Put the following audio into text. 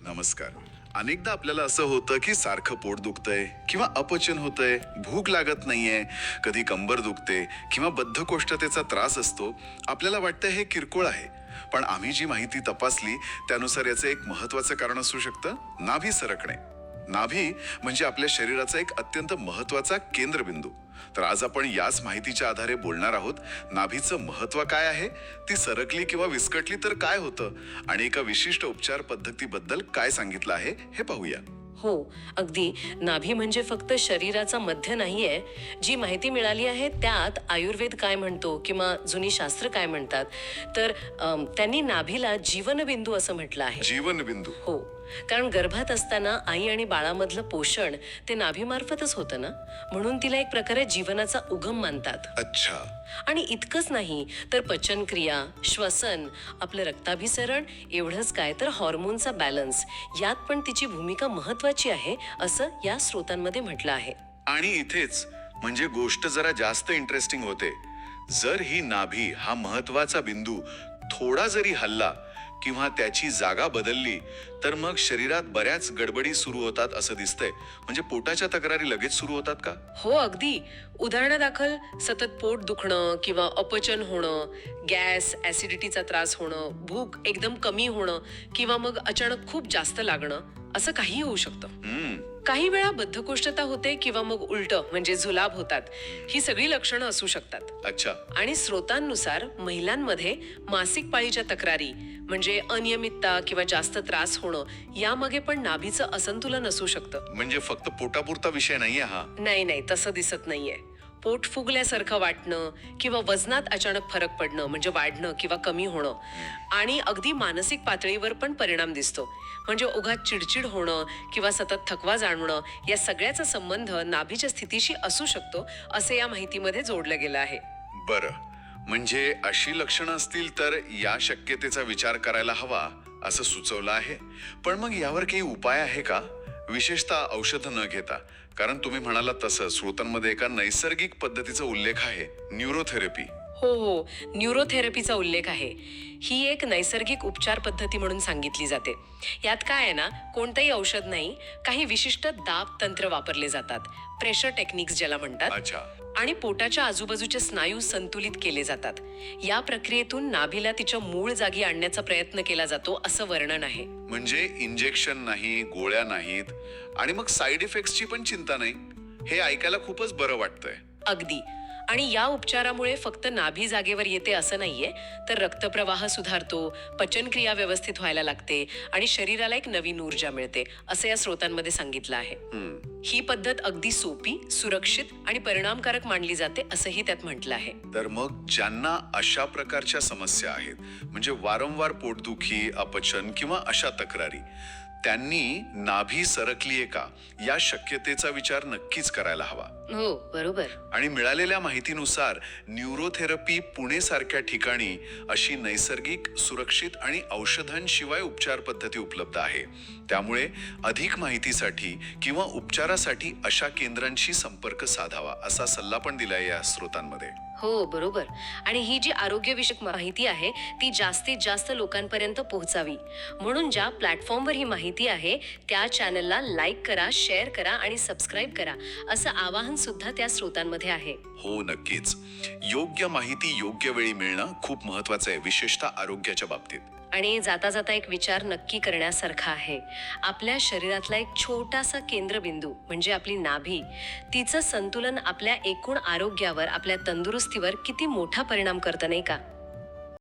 नमस्कार. अनेकदा आपल्याला असं होतं की सारखं पोट दुखतंय किंवा अपचन होतंय, भूक लागत नाहीये, कधी कंबर दुखते किंवा बद्धकोष्ठतेचा त्रास असतो. आपल्याला वाटतं हे किरकोळ आहे, पण आम्ही जी माहिती तपासली त्यानुसार याचं एक महत्वाचं कारण असू शकतं, नाभी सरकणे. नाभी म्हणजे आपल्या शरीराचा एक अत्यंत महत्वाचा केंद्रबिंदू. तर आज आपण याच माहितीच्या आधारे बोलणार आहोत. नाभीचं महत्व काय आहे, ती सरकली किंवा विस्कटली तर काय होतं आणि एका विशिष्ट उपचार पद्धतीबद्दल काय सांगितलं आहे हे पाहूया. हो, अगदी. नाभी म्हणजे फक्त शरीराचा मध्य नाहीये. जी माहिती मिळाली आहे त्यात आयुर्वेद काय म्हणतो किंवा जुनी शास्त्र काय म्हणतात, तर त्यांनी नाभीला जीवनबिंदू असं म्हटलं आहे. जीवनबिंदू. हो, कारण गर्भात असताना आई आणि बाळामधलं पोषण ते नाभीमार्फतच होतं ना, म्हणून तिला एक प्रकारे जीवनाचा उगम मानतात. अच्छा. आणि इतकंच नाही तर पचनक्रिया, श्वसन, आपलं रक्ताभिसरण, एवढंच काय तर हॉर्मोनचा बॅलन्स यात पण तिची भूमिका महत्वाची आहे असं या स्रोतांमध्ये म्हटलं आहे. आणि इथेच म्हणजे गोष्ट जरा जास्त इंटरेस्टिंग होते. जर ही नाभी हा महत्वाचा बिंदू थोडा जरी हल्ला किंवा त्याची जागा बदलली तर मग शरीरात बऱ्याच गडबडी सुरू होतात असं दिसतंय. म्हणजे पोटाच्या तक्रारी लगेच सुरू होतात का? हो, अगदी. उदाहरणादाखल सतत पोट दुखणं किंवा अपचन होणं, गॅस, ऍसिडिटीचा त्रास होणं, भूक एकदम कमी होणं किंवा मग अचानक खूप जास्त लागणं, असं काही होऊ शकतं. काही वेळा बद्धकोष्ठता होते किंवा मग उलट म्हणजे जुलाब होतात. ही सगळी लक्षणं असू शकतात. अच्छा. आणि स्रोतांनुसार महिलांमध्ये मासिक पाळीच्या तक्रारी म्हणजे अनियमितता किंवा जास्त त्रास होणं यामागे पण नाभीचं असंतुलन असू शकतं. म्हणजे फक्त पोटापुरता विषय नाहीये हा. नाही, तसं दिसत नाहीये. पोट फुगल्यासारखं वाटणं किंवा वजनात अचानक फरक पडणं म्हणजे वाढणं किंवा कमी होणं आणि अगदी मानसिक पातळीवर पण परिणाम दिसतो. म्हणजे ओघात चिडचिड होणं किंवा सतत थकवा जाणवणं या सगळ्याचा संबंध नाभीच्या स्थितीशी असू शकतो असे या माहितीमध्ये जोडलं गेलं आहे. बरं, म्हणजे अशी लक्षणं असतील तर या शक्यतेचा विचार करायला हवा असं सुचवलं आहे. पण मग यावर काही उपाय आहे का, विशेषतः औषधं न घेता? कारण तुम्ही म्हणाला तसं स्रोतांमध्ये एका नैसर्गिक पद्धतीचा उल्लेख आहे, न्यूरोथेरपी. हो, न्यूरोथेरपीचा उल्लेख आहे. ही एक नैसर्गिक उपचार पद्धती म्हणून सांगितली जाते. यात काय आहे ना, कोणतंही औषध नाही, काही विशिष्ट दाब तंत्र वापरले जातात, प्रेशर टेक्निक्स ज्याला म्हणतात. अच्छा. आणि पोटाच्या आजूबाजूचे स्नायू संतुलित केले जातात. या प्रक्रियेतून नाभीला तिच्या मूळ जागी आणण्याचा प्रयत्न केला जातो असं वर्णन आहे. म्हणजे इंजेक्शन नाही, गोळ्या नाहीत आणि मग साईड इफेक्ट्सची पण चिंता नाही. हे ऐकायला खूपच बरं वाटतंय. अगदी. आणि या उपचारामुळे फक्त नाभी जागेवर येते असं नाहीये, तर रक्तप्रवाह सुधारतो, पचनक्रिया व्यवस्थित व्हायला लागते आणि शरीराला एक नवीन ऊर्जा मिळते असं या स्रोतांमध्ये सांगितलं आहे. ही पद्धत अगदी सोपी, सुरक्षित आणि परिणामकारक मानली जाते असंही त्यात म्हटलं आहे. तर मग ज्यांना अशा प्रकारच्या समस्या आहेत, म्हणजे वारंवार पोटदुखी, अपचन किंवा अशा तक्रारी, त्यांनी नाभी सरकलीये का या शक्यतेचा विचार नक्कीच करायला हवा. हो, बरोबर. आणि मिळालेल्या माहितीनुसार न्यूरोथेरपी पुणे सारख्या ठिकाणी अशी नैसर्गिक, सुरक्षित आणि औषधांशिवाय उपचार पद्धती उपलब्ध आहे. त्यामुळे अधिक माहितीसाठी किंवा उपचारासाठी अशा केंद्रांशी संपर्क साधावा असा सल्ला पण दिलाय या स्रोतांमध्ये. हो, बरोबर. आणि ही जी आरोग्यविषयक माहिती आहे ती जास्तीत जास्त लोकांपर्यंत पोहोचावी म्हणून ज्या प्लॅटफॉर्मवर ही माहिती आहे त्या चॅनलला लाईक करा, शेअर करा आणि सबस्क्राईब करा असं आवाहन सुद्धा त्या स्रोतांमध्ये आहे. हो, नक्कीच. योग्य माहिती योग्य वेळी मिळणं खूप महत्वाचं आहे, विशेषतः आरोग्याच्या बाबतीत. आणि जाता जाता एक विचार नक्की करण्यासारखा आहे. आपल्या शरीरातला एक छोटासा केंद्रबिंदू म्हणजे आपली नाभी, तिचं संतुलन आपल्या एकूण आरोग्यावर, आपल्या तंदुरुस्तीवर किती मोठा परिणाम करतं नाही का?